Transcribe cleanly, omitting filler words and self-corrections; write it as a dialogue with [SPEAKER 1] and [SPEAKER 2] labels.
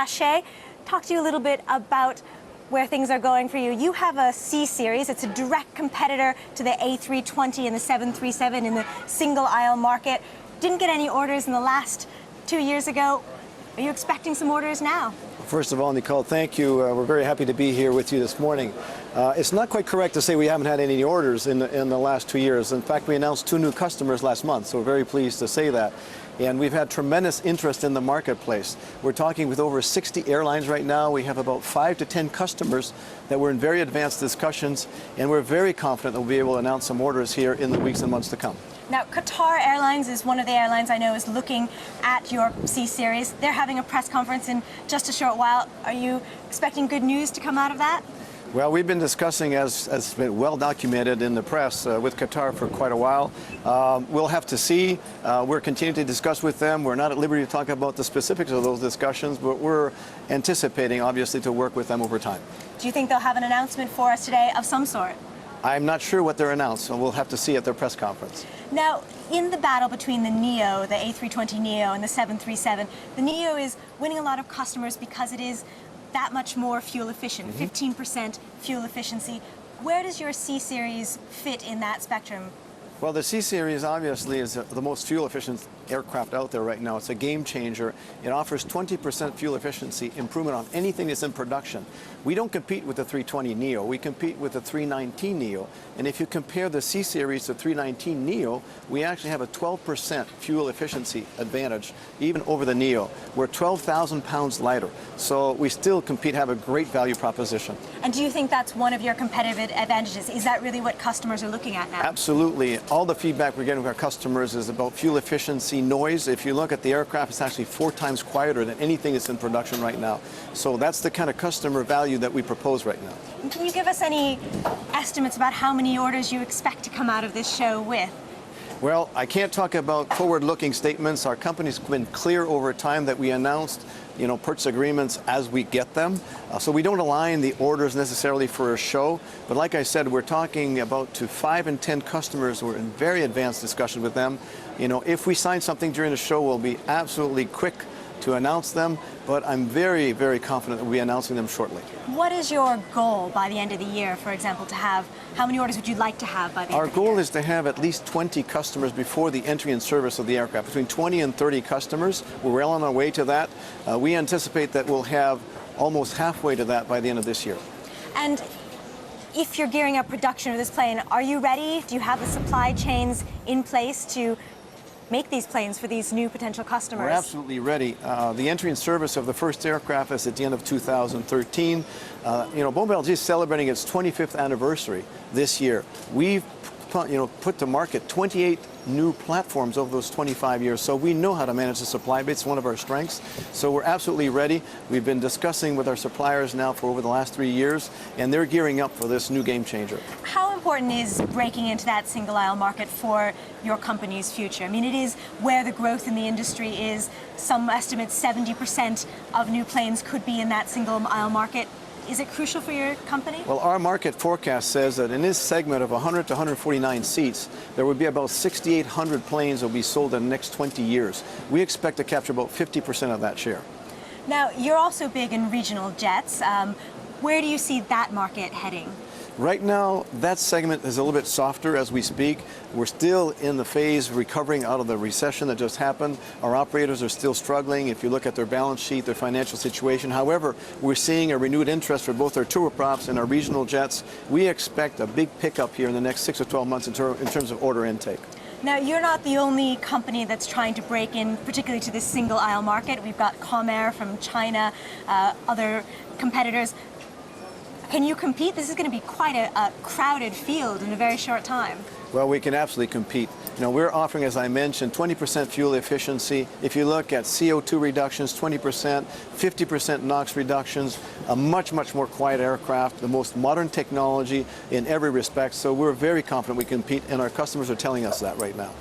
[SPEAKER 1] Hachey. Talk to you a little bit about where things are going for you. You have a C-Series. It's a direct competitor to the A320 and the 737 in the single-aisle market. Didn't get any orders in the last 2 years ago. Are you expecting some orders now?
[SPEAKER 2] First of all, Nicole, thank you. We're very happy to be here with you this morning. It's not quite correct to say we haven't had any orders in the last 2 years. In fact, we announced 2 new customers last month, so we're very pleased to say that. And we've had tremendous interest in the marketplace. We're talking with over 60 airlines right now. We have about 5 to 10 customers that we're in very advanced discussions, and we're very confident that we'll be able to announce some orders here in the weeks and months to come.
[SPEAKER 1] Now, Qatar Airlines is one of the airlines I know is looking at your C-Series. They're having a press conference in just a short while. Are you expecting good news to come out of that?
[SPEAKER 2] Well, we've been discussing, as been well documented in the press, with Qatar for quite a while. We'll have to see. We're continuing to discuss with them. We're not at liberty to talk about the specifics of those discussions, but we're anticipating, obviously, to work with them over time.
[SPEAKER 1] Do you think they'll have an announcement for us today of some sort?
[SPEAKER 2] I'm not sure what they're announced, so we'll have to see at their press conference.
[SPEAKER 1] Now, in the battle between the NEO, the A320neo, and the 737, the NEO is winning a lot of customers because it is that much more fuel efficient, 15% fuel efficiency. Where does your C-Series fit in that spectrum?
[SPEAKER 2] Well, the C-Series obviously is the most fuel-efficient aircraft out there right now. It's a game changer. It offers 20% fuel efficiency improvement on anything that's in production. We don't compete with the 320neo. We compete with the 319neo. And if you compare the C-Series to 319neo, we actually have a 12% fuel efficiency advantage, even over the neo. We're 12,000 pounds lighter. So we still compete, have a great value proposition.
[SPEAKER 1] And do you think that's one of your competitive advantages? Is that really what customers are looking at now?
[SPEAKER 2] Absolutely. All the feedback we're getting from our customers is about fuel efficiency, noise. If you look at the aircraft, it's actually 4 times quieter than anything that's in production right now. So that's the kind of customer value that we propose right now.
[SPEAKER 1] And can you give us any estimates about how many orders you expect to come out of this show with?
[SPEAKER 2] Well, I can't talk about forward-looking statements. Our company's been clear over time that we announced, purchase agreements as we get them. So we don't align the orders necessarily for a show. But like I said, we're talking about to 5 and 10 customers. We're in very advanced discussion with them. If we sign something during the show, we'll be absolutely quick to announce them, but I'm very, very confident that we'll be announcing them shortly.
[SPEAKER 1] What is your goal by the end of the year, for example, to have? How many orders would you like to have by the end of the year?
[SPEAKER 2] Our goal is to have at least 20 customers before the entry in service of the aircraft, between 20 and 30 customers. We're well on our way to that. We anticipate that we'll have almost halfway to that by the end of this year.
[SPEAKER 1] And if you're gearing up production of this plane, are you ready? Do you have the supply chains in place to make these planes for these new potential customers?
[SPEAKER 2] We're absolutely ready. The entry in service of the first aircraft is at the end of 2013. Bombardier is celebrating its 25th anniversary this year. We've put to market 28 new platforms over those 25 years, so we know how to manage the supply base. It's one of our strengths. So we're absolutely ready. We've been discussing with our suppliers now for over the last 3 years, and they're gearing up for this new game changer.
[SPEAKER 1] How important is breaking into that single-aisle market for your company's future? I mean, it is where the growth in the industry is. Some estimates 70% of new planes could be in that single-aisle market. Is it crucial for your company?
[SPEAKER 2] Well, our market forecast says that in this segment of 100 to 149 seats, there would be about 6,800 planes that will be sold in the next 20 years. We expect to capture about 50% of that share.
[SPEAKER 1] Now, you're also big in regional jets. Where do you see that market heading?
[SPEAKER 2] Right now, that segment is a little bit softer as we speak. We're still in the phase recovering out of the recession that just happened. Our operators are still struggling. If you look at their balance sheet, their financial situation. However, we're seeing a renewed interest for both our turboprops and our regional jets. We expect a big pickup here in the next 6 to 12 months in terms of order intake.
[SPEAKER 1] Now, you're not the only company that's trying to break in, particularly to this single-aisle market. We've got Comair from China, other competitors. Can you compete? This is going to be quite a crowded field in a very short time.
[SPEAKER 2] Well, we can absolutely compete. We're offering, as I mentioned, 20% fuel efficiency. If you look at CO2 reductions, 20%, 50% NOx reductions, a much, much more quiet aircraft, the most modern technology in every respect. So we're very confident we compete, and our customers are telling us that right now.